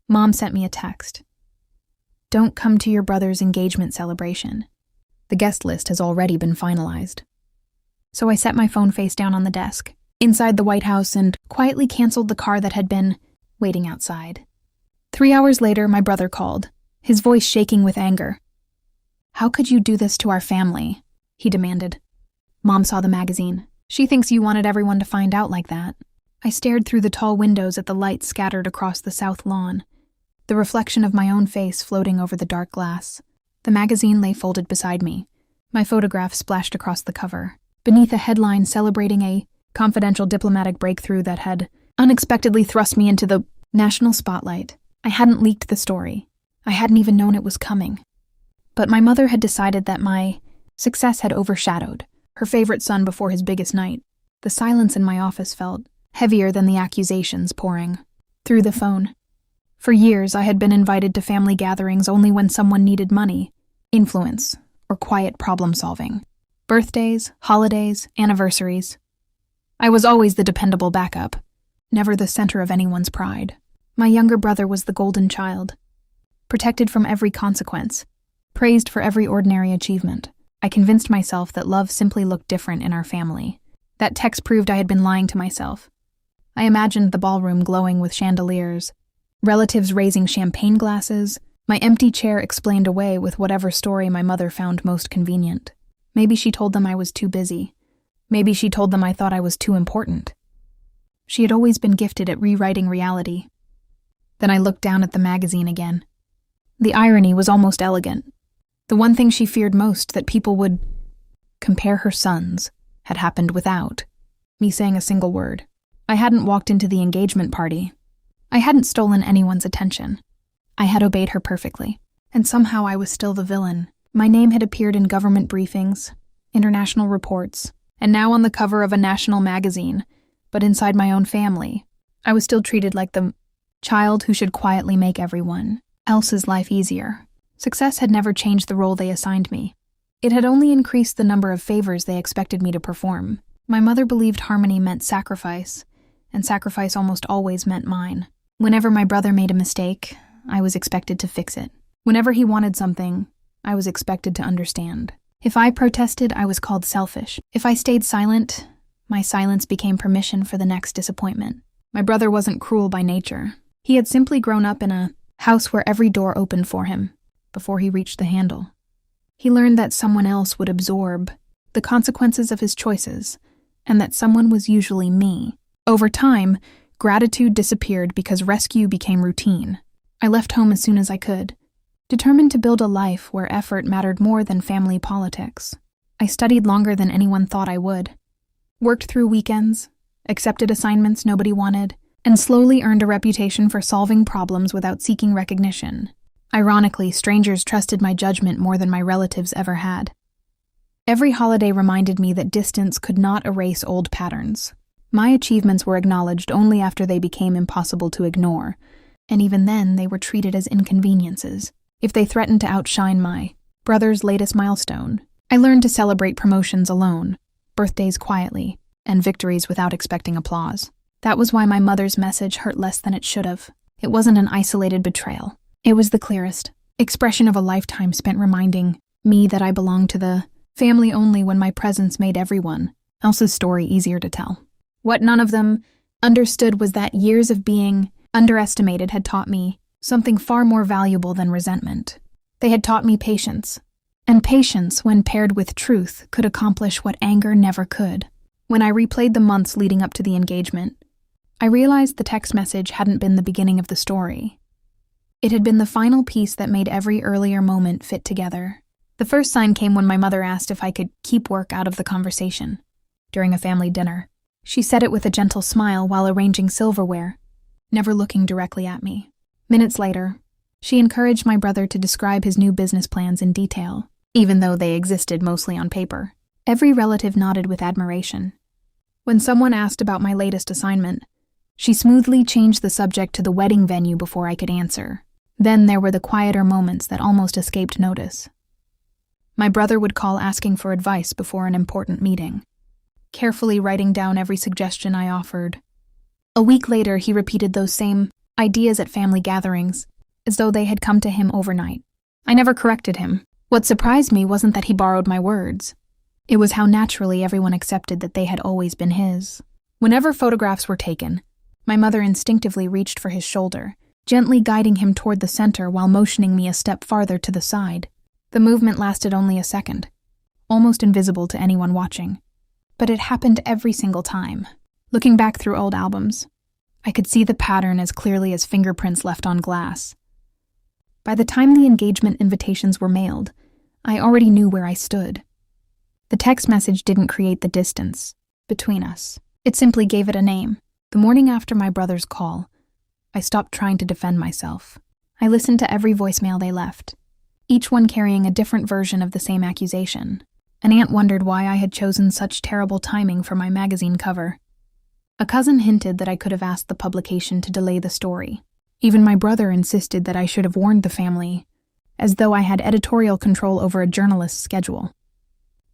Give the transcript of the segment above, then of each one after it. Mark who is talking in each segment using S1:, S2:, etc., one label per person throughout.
S1: Mom sent me a text. Don't come to your brother's engagement celebration. The guest list has already been finalized. So I set my phone face down on the desk, inside the White House, and quietly canceled the car that had been waiting outside. 3 hours later, my brother called, his voice shaking with anger. How could you do this to our family? He demanded. Mom saw the magazine. She thinks you wanted everyone to find out like that. I stared through the tall windows at the lights scattered across the south lawn, the reflection of my own face floating over the dark glass. The magazine lay folded beside me, my photograph splashed across the cover, beneath a headline celebrating a confidential diplomatic breakthrough that had unexpectedly thrust me into the national spotlight. I hadn't leaked the story. I hadn't even known it was coming. But my mother had decided that my success had overshadowed her favorite son before his biggest night. The silence in my office felt heavier than the accusations pouring through the phone. For years, I had been invited to family gatherings only when someone needed money, influence, or quiet problem-solving. Birthdays, holidays, anniversaries. I was always the dependable backup, never the center of anyone's pride. My younger brother was the golden child, protected from every consequence, praised for every ordinary achievement. I convinced myself that love simply looked different in our family. That text proved I had been lying to myself. I imagined the ballroom glowing with chandeliers, relatives raising champagne glasses, my empty chair explained away with whatever story my mother found most convenient. Maybe she told them I was too busy. Maybe she told them I thought I was too important. She had always been gifted at rewriting reality. Then I looked down at the magazine again. The irony was almost elegant. The one thing she feared most, that people would compare her sons, had happened without me saying a single word. I hadn't walked into the engagement party. I hadn't stolen anyone's attention. I had obeyed her perfectly, and somehow I was still the villain. My name had appeared in government briefings, international reports, and now on the cover of a national magazine, but inside my own family, I was still treated like the child who should quietly make everyone else's life easier. Success had never changed the role they assigned me. It had only increased the number of favors they expected me to perform. My mother believed harmony meant sacrifice, and sacrifice almost always meant mine. Whenever my brother made a mistake, I was expected to fix it. Whenever he wanted something, I was expected to understand. If I protested, I was called selfish. If I stayed silent, my silence became permission for the next disappointment. My brother wasn't cruel by nature. He had simply grown up in a house where every door opened for him before he reached the handle. He learned that someone else would absorb the consequences of his choices, and that someone was usually me. Over time, gratitude disappeared because rescue became routine. I left home as soon as I could, determined to build a life where effort mattered more than family politics. I studied longer than anyone thought I would, worked through weekends, accepted assignments nobody wanted, and slowly earned a reputation for solving problems without seeking recognition. Ironically, strangers trusted my judgment more than my relatives ever had. Every holiday reminded me that distance could not erase old patterns. My achievements were acknowledged only after they became impossible to ignore, and even then they were treated as inconveniences. If they threatened to outshine my brother's latest milestone, I learned to celebrate promotions alone, birthdays quietly, and victories without expecting applause. That was why my mother's message hurt less than it should have. It wasn't an isolated betrayal. It was the clearest expression of a lifetime spent reminding me that I belonged to the family only when my presence made everyone else's story easier to tell. What none of them understood was that years of being underestimated had taught me something far more valuable than resentment. They had taught me patience, and patience, when paired with truth, could accomplish what anger never could. When I replayed the months leading up to the engagement, I realized the text message hadn't been the beginning of the story. It had been the final piece that made every earlier moment fit together. The first sign came when my mother asked if I could keep work out of the conversation during a family dinner. She said it with a gentle smile while arranging silverware, never looking directly at me. Minutes later, she encouraged my brother to describe his new business plans in detail, even though they existed mostly on paper. Every relative nodded with admiration. When someone asked about my latest assignment, she smoothly changed the subject to the wedding venue before I could answer. Then there were the quieter moments that almost escaped notice. My brother would call asking for advice before an important meeting, carefully writing down every suggestion I offered. A week later, he repeated those same ideas at family gatherings, as though they had come to him overnight. I never corrected him. What surprised me wasn't that he borrowed my words. It was how naturally everyone accepted that they had always been his. Whenever photographs were taken, my mother instinctively reached for his shoulder, gently guiding him toward the center while motioning me a step farther to the side. The movement lasted only a second, almost invisible to anyone watching. But it happened every single time. Looking back through old albums, I could see the pattern as clearly as fingerprints left on glass. By the time the engagement invitations were mailed, I already knew where I stood. The text message didn't create the distance between us. It simply gave it a name. The morning after my brother's call, I stopped trying to defend myself. I listened to every voicemail they left, each one carrying a different version of the same accusation. An aunt wondered why I had chosen such terrible timing for my magazine cover. A cousin hinted that I could have asked the publication to delay the story. Even my brother insisted that I should have warned the family, as though I had editorial control over a journalist's schedule.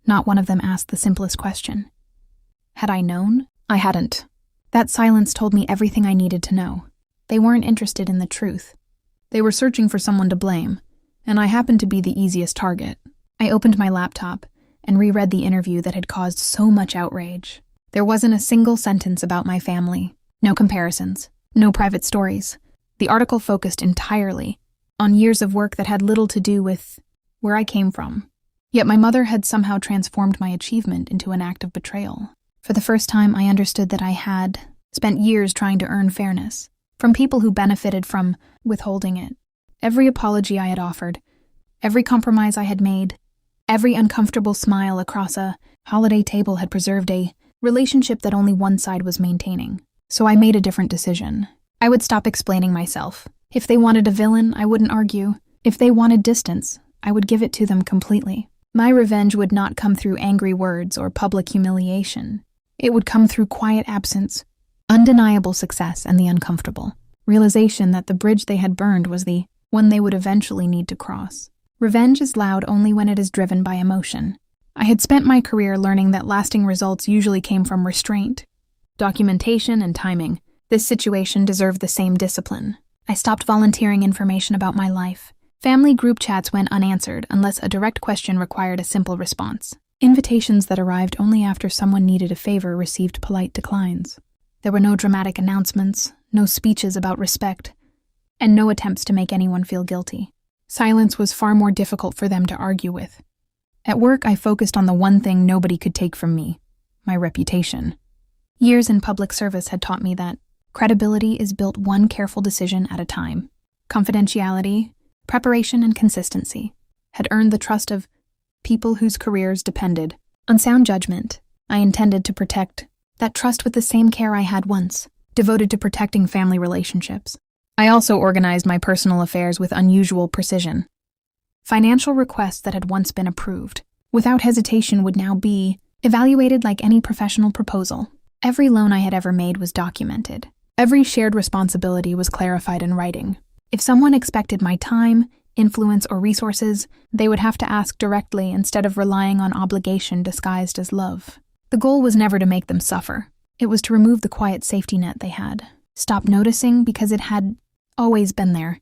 S1: Not one of them asked the simplest question. Had I known? I hadn't. That silence told me everything I needed to know. They weren't interested in the truth. They were searching for someone to blame, and I happened to be the easiest target. I opened my laptop and reread the interview that had caused so much outrage. There wasn't a single sentence about my family. No comparisons. No private stories. The article focused entirely on years of work that had little to do with where I came from. Yet my mother had somehow transformed my achievement into an act of betrayal. For the first time, I understood that I had spent years trying to earn fairness from people who benefited from withholding it. Every apology I had offered, every compromise I had made, every uncomfortable smile across a holiday table had preserved a relationship that only one side was maintaining. So I made a different decision. I would stop explaining myself. If they wanted a villain, I wouldn't argue. If they wanted distance, I would give it to them completely. My revenge would not come through angry words or public humiliation. It would come through quiet absence, undeniable success, and the uncomfortable realization that the bridge they had burned was the one they would eventually need to cross. Revenge is loud only when it is driven by emotion. I had spent my career learning that lasting results usually came from restraint, documentation, and timing. This situation deserved the same discipline. I stopped volunteering information about my life. Family group chats went unanswered unless a direct question required a simple response. Invitations that arrived only after someone needed a favor received polite declines. There were no dramatic announcements, no speeches about respect, and no attempts to make anyone feel guilty. Silence was far more difficult for them to argue with. At work, I focused on the one thing nobody could take from me: my reputation. Years in public service had taught me that credibility is built one careful decision at a time. Confidentiality, preparation, and consistency had earned the trust of people whose careers depended on sound judgment. I intended to protect that trust with the same care I had once, devoted to protecting family relationships. I also organized my personal affairs with unusual precision. Financial requests that had once been approved, without hesitation, would now be evaluated like any professional proposal. Every loan I had ever made was documented. Every shared responsibility was clarified in writing. If someone expected my time, influence, or resources, they would have to ask directly instead of relying on obligation disguised as love. The goal was never to make them suffer. It was to remove the quiet safety net they had. Stop noticing because it had always been there.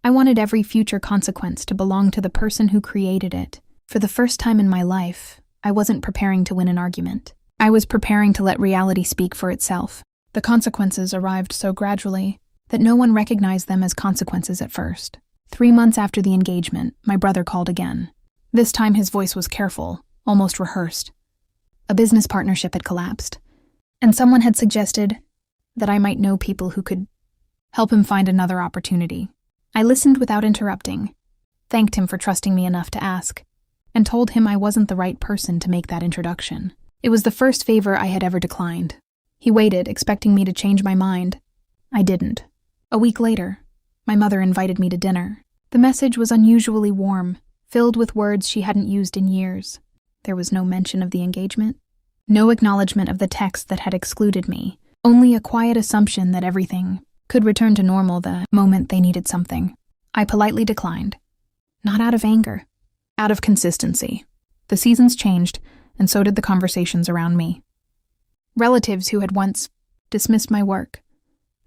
S1: I wanted every future consequence to belong to the person who created it. For the first time in my life, I wasn't preparing to win an argument. I was preparing to let reality speak for itself. The consequences arrived so gradually that no one recognized them as consequences at first. 3 months after the engagement, my brother called again. This time his voice was careful, almost rehearsed. A business partnership had collapsed, and someone had suggested that I might know people who could help him find another opportunity. I listened without interrupting, thanked him for trusting me enough to ask, and told him I wasn't the right person to make that introduction. It was the first favor I had ever declined. He waited, expecting me to change my mind. I didn't. A week later, my mother invited me to dinner. The message was unusually warm, filled with words she hadn't used in years. There was no mention of the engagement, no acknowledgement of the text that had excluded me, only a quiet assumption that everything could return to normal the moment they needed something. I politely declined. Not out of anger, out of consistency. The seasons changed, and so did the conversations around me. Relatives who had once dismissed my work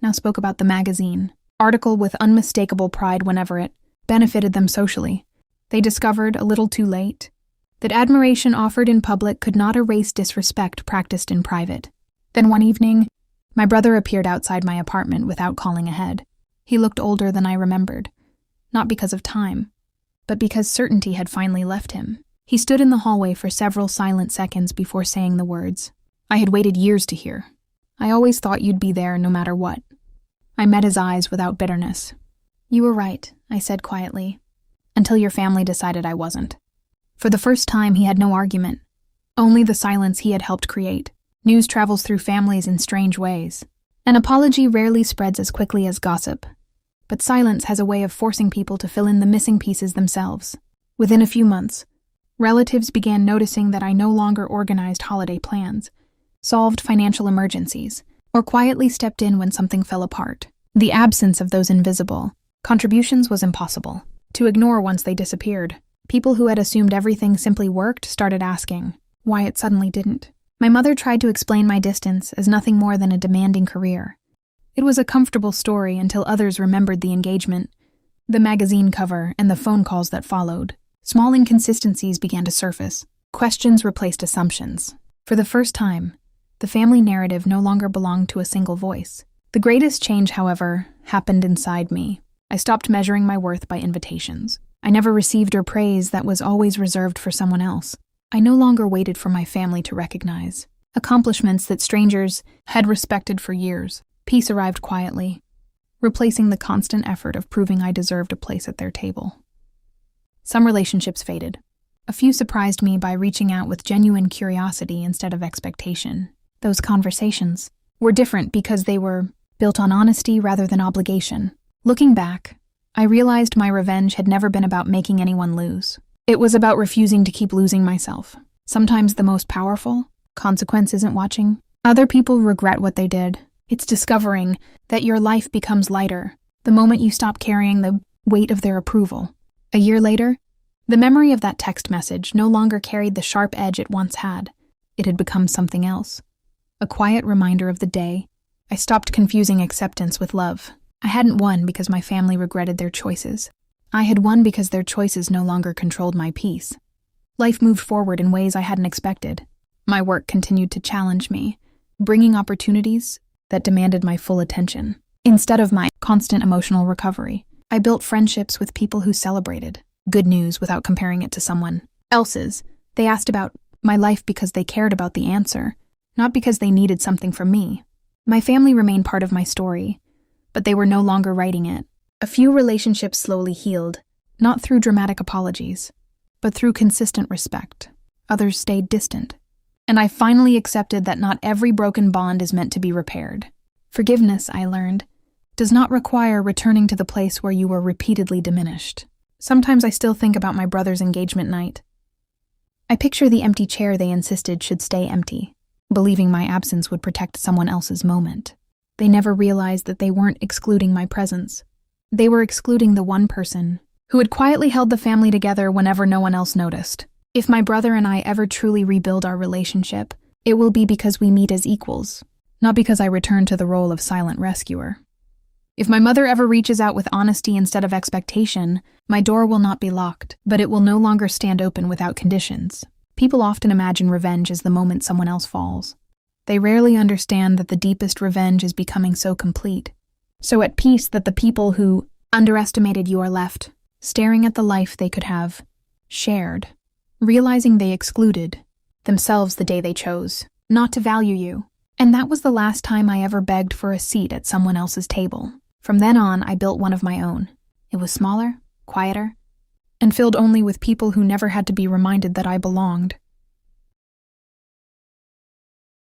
S1: now spoke about the magazine, article with unmistakable pride whenever it benefited them socially. They discovered, a little too late, that admiration offered in public could not erase disrespect practiced in private. Then one evening, my brother appeared outside my apartment without calling ahead. He looked older than I remembered, not because of time, but because certainty had finally left him. He stood in the hallway for several silent seconds before saying the words I had waited years to hear. I always thought you'd be there no matter what. I met his eyes without bitterness. You were right, I said quietly, until your family decided I wasn't. For the first time, he had no argument, only the silence he had helped create. News travels through families in strange ways. An apology rarely spreads as quickly as gossip, but silence has a way of forcing people to fill in the missing pieces themselves. Within a few months, relatives began noticing that I no longer organized holiday plans, solved financial emergencies, or quietly stepped in when something fell apart. The absence of those invisible contributions was impossible to ignore once they disappeared. People who had assumed everything simply worked started asking why it suddenly didn't. My mother tried to explain my distance as nothing more than a demanding career. It was a comfortable story until others remembered the engagement, the magazine cover, and the phone calls that followed. Small inconsistencies began to surface. Questions replaced assumptions. For the first time, the family narrative no longer belonged to a single voice. The greatest change, however, happened inside me. I stopped measuring my worth by invitations. I never received or praise that was always reserved for someone else. I no longer waited for my family to recognize accomplishments that strangers had respected for years. Peace arrived quietly, replacing the constant effort of proving I deserved a place at their table. Some relationships faded. A few surprised me by reaching out with genuine curiosity instead of expectation. Those conversations were different because they were built on honesty rather than obligation. Looking back, I realized my revenge had never been about making anyone lose. It was about refusing to keep losing myself. Sometimes the most powerful consequence isn't watching other people regret what they did. It's discovering that your life becomes lighter the moment you stop carrying the weight of their approval. A year later, the memory of that text message no longer carried the sharp edge it once had. It had become something else. A quiet reminder of the day I stopped confusing acceptance with love. I hadn't won because my family regretted their choices. I had won because their choices no longer controlled my peace. Life moved forward in ways I hadn't expected. My work continued to challenge me, bringing opportunities that demanded my full attention. Instead of my constant emotional recovery, I built friendships with people who celebrated good news without comparing it to someone else's. They asked about my life because they cared about the answer, not because they needed something from me. My family remained part of my story, but they were no longer writing it. A few relationships slowly healed, not through dramatic apologies, but through consistent respect. Others stayed distant. And I finally accepted that not every broken bond is meant to be repaired. Forgiveness, I learned, does not require returning to the place where you were repeatedly diminished. Sometimes I still think about my brother's engagement night. I picture the empty chair they insisted should stay empty, believing my absence would protect someone else's moment. They never realized that they weren't excluding my presence. They were excluding the one person who had quietly held the family together whenever no one else noticed. If my brother and I ever truly rebuild our relationship, it will be because we meet as equals, not because I return to the role of silent rescuer. If my mother ever reaches out with honesty instead of expectation, my door will not be locked, but it will no longer stand open without conditions. People often imagine revenge as the moment someone else falls. They rarely understand that the deepest revenge is becoming so complete, so at peace that the people who underestimated you are left, staring at the life they could have shared, realizing they excluded themselves the day they chose not to value you. And that was the last time I ever begged for a seat at someone else's table. From then on, I built one of my own. It was smaller, quieter, and filled only with people who never had to be reminded that I belonged.